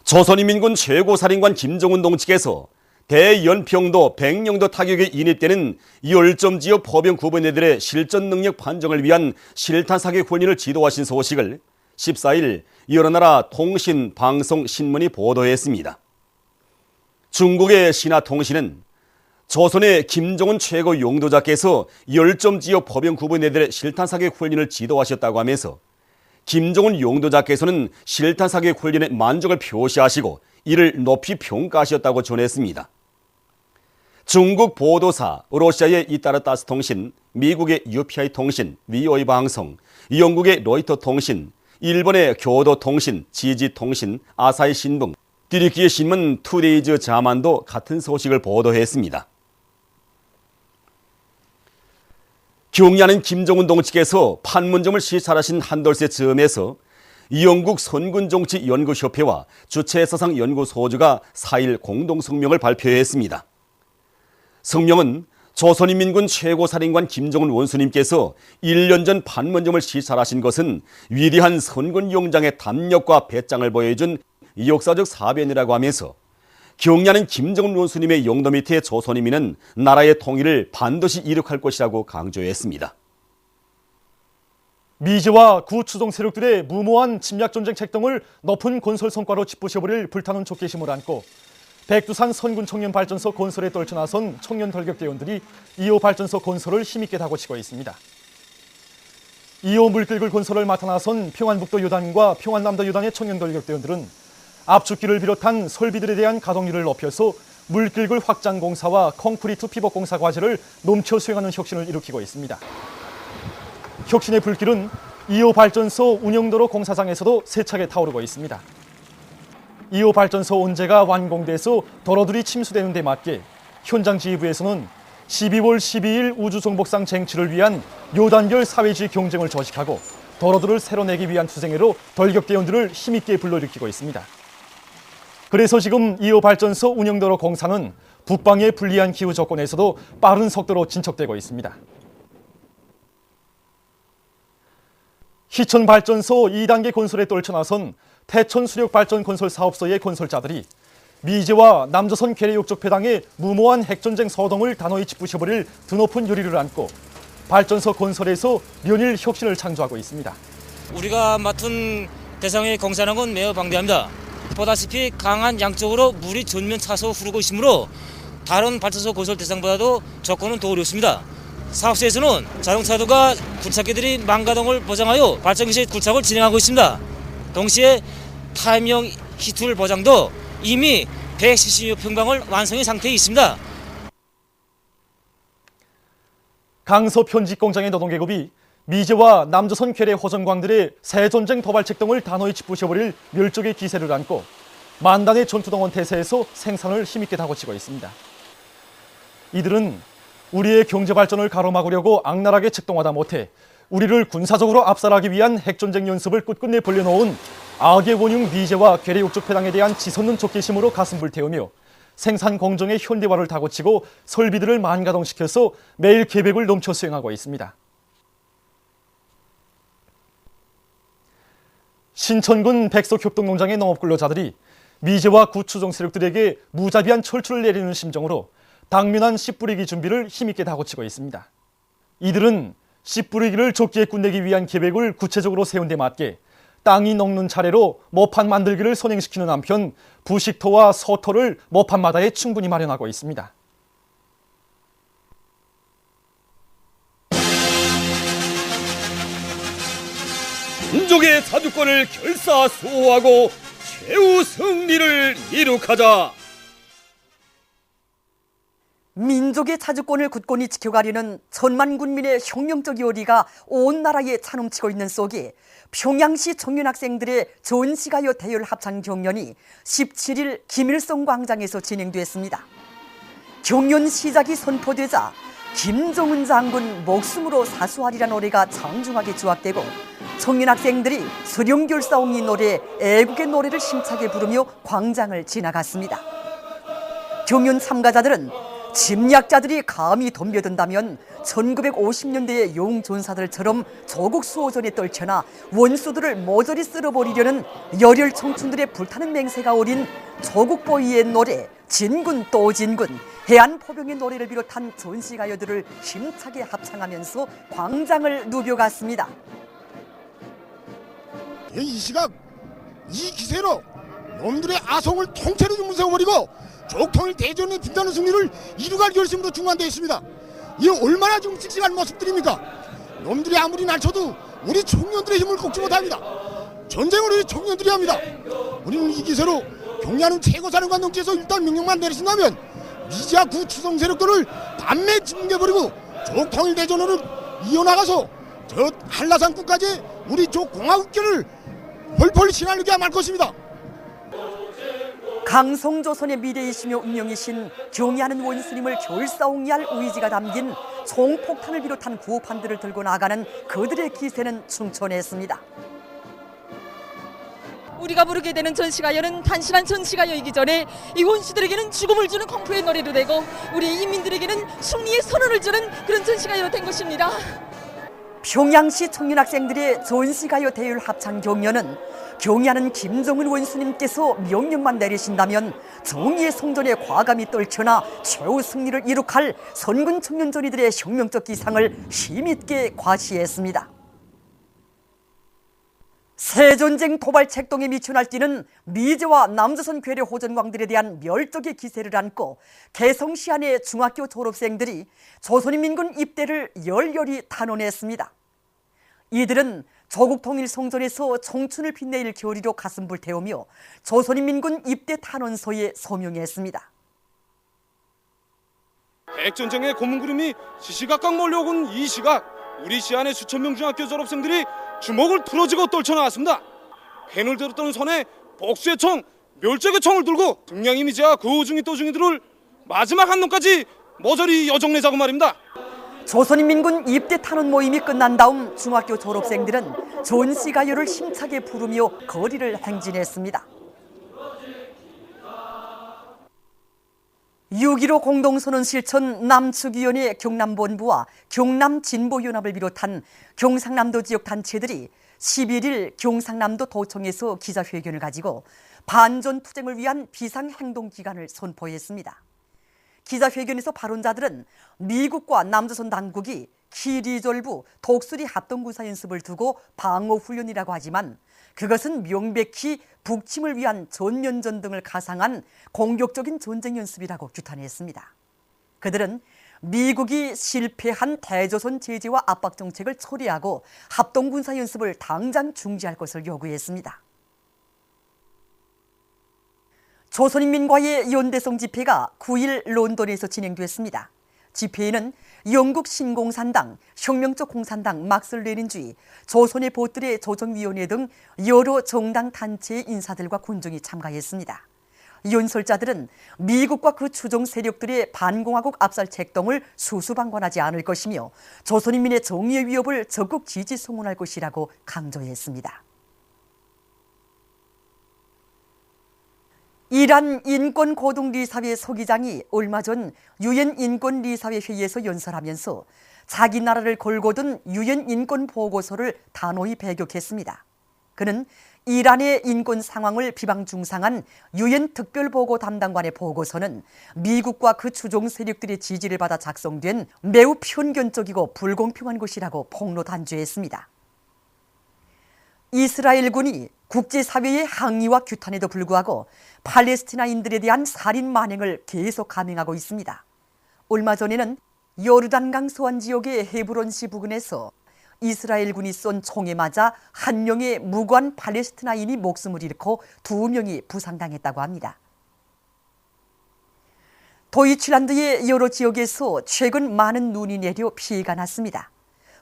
조선인민군 최고사령관 김정은 동측에서 대연평도 백령도 타격에 인입되는 열점지역 포병 구분대들의 실전 능력 판정을 위한 실탄 사격 훈련을 지도하신 소식을 14일 여러 나라 통신, 방송, 신문이 보도했습니다. 중국의 신화통신은 조선의 김정은 최고 용도자께서 열점지역 포병 구분대들의 실탄 사격 훈련을 지도하셨다고 하면서 김정은 용도자께서는 실탄 사격 훈련에 만족을 표시하시고 이를 높이 평가하셨다고 전했습니다. 중국 보도사 러시아의 이따르타스 통신, 미국의 UPI 통신, VOA 방송, 영국의 로이터 통신, 일본의 교도 통신, 지지 통신, 아사히 신문, 튀르키예 신문 투데이즈 자만도 같은 소식을 보도했습니다. 경야는 김정은 동측에서 판문점을 시찰하신 한돌세 즈음에서 영국 선군정치연구협회와 주체사상연구소주가 4일 공동성명을 발표했습니다. 성명은 조선인민군 최고사령관 김정은 원수님께서 1년 전 판문점을 시찰하신 것은 위대한 선군용장의 담력과 배짱을 보여준 역사적 사변이라고 하면서 경야는 김정은 원수님의 용도 밑에 조선인민은 나라의 통일을 반드시 이룩할 것이라고 강조했습니다. 미제와 구추종 세력들의 무모한 침략전쟁 책동을 높은 건설 성과로 짚부셔버릴 불타는 촉개심을 안고 백두산 선군 청년발전소 건설에 떨쳐나선 청년 돌격대원들이 2호 발전소 건설을 힘있게 다고치고 있습니다. 2호 물길굴 건설을 맡아 나선 평안북도 요단과 평안남도 요단의 청년 돌격대원들은 압축기를 비롯한 설비들에 대한 가동률을 높여서 물길굴 확장 공사와 콘크리트 피복 공사 과제를 넘쳐 수행하는 혁신을 일으키고 있습니다. 혁신의 불길은 2호 발전소 운영도로 공사장에서도 세차게 타오르고 있습니다. 2호 발전소 온재가 완공돼서 도로들이 침수되는 데 맞게 현장 지휘부에서는 12월 12일 우주정복상 쟁취를 위한 요단결 사회주의 경쟁을 조직하고 도로들을 새로 내기 위한 투쟁으로 돌격대원들을 힘있게 불러일으키고 있습니다. 그래서 지금 2호 발전소 운영도로 공사는 북방의 불리한 기후 조건에서도 빠른 속도로 진척되고 있습니다. 희천 발전소 2단계 건설에 떨쳐나선 태천 수력 발전 건설 사업소의 건설자들이 미제와 남조선 괴뢰 욕적 패당의 무모한 핵전쟁 소동을 단호히 짚부셔버릴 드높은 요리를 안고 발전소 건설에서 연일 혁신을 창조하고 있습니다. 우리가 맡은 대상의 공사량은 매우 방대합니다. 보다시피 강한 양쪽으로 물이 전면 차서 흐르고 있으므로 다른 발전소 건설 대상보다도 조건은 더 어렵습니다. 사업소에서는 자동차도가 굴착기들이 망가동을 보장하여 발전기 시 굴착을 진행하고 있습니다. 동시에 타임형 히툴 보장도 이미 176 평방을 완성한 상태에 있습니다. 강서 편집 공장의 노동계급이 미제와 남조선 괴뢰 호전광들의 새전쟁 도발책 등을 단호히 짚부셔버릴 멸족의 기세를 안고 만단의 전투동원 태세에서 생산을 힘있게 다고치고 있습니다. 이들은 우리의 경제 발전을 가로막으려고 악랄하게 책동하다 못해 우리를 군사적으로 압살하기 위한 핵전쟁 연습을 끝끝내 벌려놓은 악의 원흉 미제와 괴뢰 욕적 패당에 대한 지솟는 촉개심으로 가슴 불태우며 생산 공정의 현대화를 다고치고 설비들을 만가동시켜서 매일 계획을 넘쳐 수행하고 있습니다. 신천군 백석협동농장의 농업근로자들이 미제와 구추종 세력들에게 무자비한 철출을 내리는 심정으로 당면한 씨 뿌리기 준비를 힘있게 다고치고 있습니다. 이들은 씨 뿌리기를 적기에 끝내기 위한 계획을 구체적으로 세운 데 맞게 땅이 녹는 차례로 모판 만들기를 선행시키는 한편 부식토와 소토를 모판마다에 충분히 마련하고 있습니다. 민족의 자주권을 결사수호하고 최후 승리를 이룩하자. 민족의 자주권을 굳건히 지켜가려는 천만 군민의 혁명적 열의가 온 나라에 차넘치고 있는 속에 평양시 청년학생들의 전시가요 대열 합창 경연이 17일 김일성 광장에서 진행됐습니다. 경연 시작이 선포되자 김정은 장군 목숨으로 사수하리란 노래가 장중하게 주악되고 청년학생들이 수령결사옹이 노래 애국의 노래를 힘차게 부르며 광장을 지나갔습니다. 경연 참가자들은 침략자들이 감히 덤벼든다면 1950년대의 용존사들처럼 조국 수호전에 떨쳐나 원수들을 모조리 쓸어버리려는 열혈 청춘들의 불타는 맹세가 어린 조국보위의 노래 진군 또 진군, 해안포병의 노래를 비롯한 전시가요들을 힘차게 합창하면서 광장을 누벼갔습니다. 이 시각 이 기세로 놈들의 아성을 통째로 무서워버리고 조국통일 대전의 빛나는 승리를 이루갈 결심으로 중간되어 있습니다. 이 얼마나 좀 씩씩한 모습들입니까? 놈들이 아무리 날쳐도 우리 청년들의 힘을 꺾지 못합니다. 전쟁을 우리 청년들이 합니다. 우리는 이 기세로 경야는 최고사령관 동지에서 일단 명령만 내리신다면 미지아 구 추성 세력들을 단매 징겨버리고 조국통일 대전으로 이어나가서 저 한라산 끝까지 우리 조공화국계를 펄펄 휘날리게 말 것입니다. 강성조선의 미래이시며 운명이신 경의하는 원수님을 결사옹이할 의지가 담긴 총폭탄을 비롯한 구호판들을 들고 나가는 그들의 기세는 충천했습니다. 우리가 부르게 되는 전시가요는 단순한 전시가요이기 전에 이 원수들에게는 죽음을 주는 공포의 노래로 되고 우리 인민들에게는 승리의 선언을 주는 그런 전시가요로 된 것입니다. 평양시 청년학생들의 전시가요 대율 합창 경연은 경의하는 김정은 원수님께서 명령만 내리신다면 정의의 성전에 과감히 떨쳐나 최후 승리를 이룩할 선군 청년전이들의 혁명적 기상을 힘있게 과시했습니다. 새전쟁 도발 책동에 미쳐 날뛰는 미제와 남조선 괴뢰 호전광들에 대한 멸족의 기세를 안고 개성시 안의 중학교 졸업생들이 조선인민군 입대를 열렬히 탄원했습니다. 이들은 조국통일 성전에서 청춘을 빛내일 결의로 가슴 불태우며 조선인민군 입대 탄원서에 서명했습니다. 핵전쟁의 고문구름이 시시각각 몰려오곤 이 시각 우리 시안의 수천 명 중학교 졸업생들이 주먹을 틀어쥐고 떨쳐나왔습니다. 펜을 들었던 손에 복수의 총, 멸족의 총을 들고 등량이미지와 그 우중이 또중이들을 마지막 한 놈까지 모조리 여정내자고 말입니다. 조선인민군 입대 탄원 모임이 끝난 다음 중학교 졸업생들은 전시가요를 힘차게 부르며 거리를 행진했습니다. 6.15 공동선언 실천 남측위원회 경남본부와 경남진보연합을 비롯한 경상남도 지역 단체들이 11일 경상남도 도청에서 기자회견을 가지고 반전투쟁을 위한 비상행동기간을 선포했습니다. 기자회견에서 발언자들은 미국과 남조선 당국이 키리졸브 독수리 합동군사 연습을 두고 방어훈련이라고 하지만 그것은 명백히 북침을 위한 전면전 등을 가상한 공격적인 전쟁 연습이라고 규탄했습니다. 그들은 미국이 실패한 대조선 제재와 압박 정책을 처리하고 합동군사 연습을 당장 중지할 것을 요구했습니다. 조선인민과의 연대성 집회가 9일 런던에서 진행됐습니다. 집회에는 영국 신공산당, 혁명적 공산당, 막스 레닌주의, 조선의 보뜰의 조정위원회 등 여러 정당 단체의 인사들과 군중이 참가했습니다. 연설자들은 미국과 그 추종 세력들의 반공화국 압살 책동을 수수방관하지 않을 것이며 조선인민의 정의의 위협을 적극 지지 송원할 것이라고 강조했습니다. 이란 인권고등리사회 서기장이 얼마 전 유엔 인권리사회 회의에서 연설하면서 자기 나라를 걸고든 유엔 인권보고서를 단호히 배격했습니다. 그는 이란의 인권 상황을 비방 중상한 유엔 특별보고 담당관의 보고서는 미국과 그 추종 세력들의 지지를 받아 작성된 매우 편견적이고 불공평한 것이라고 폭로 단죄했습니다. 이스라엘군이 국제사회의 항의와 규탄에도 불구하고 팔레스티나인들에 대한 살인 만행을 계속 감행하고 있습니다. 얼마 전에는 요르단강 서안 지역의 헤브론시 부근에서 이스라엘군이 쏜 총에 맞아 한 명의 무관 팔레스티나인이 목숨을 잃고 2명이 부상당했다고 합니다. 도이칠란드의 여러 지역에서 최근 많은 눈이 내려 피해가 났습니다.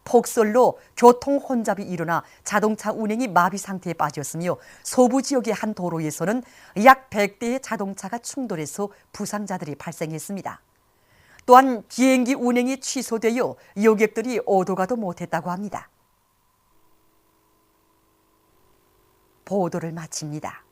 폭설로 교통 혼잡이 일어나 자동차 운행이 마비 상태에 빠졌으며 서부 지역의 한 도로에서는 약 100대의 자동차가 충돌해서 부상자들이 발생했습니다. 또한 비행기 운행이 취소되어 여객들이 오도 가도 못했다고 합니다. 보도를 마칩니다.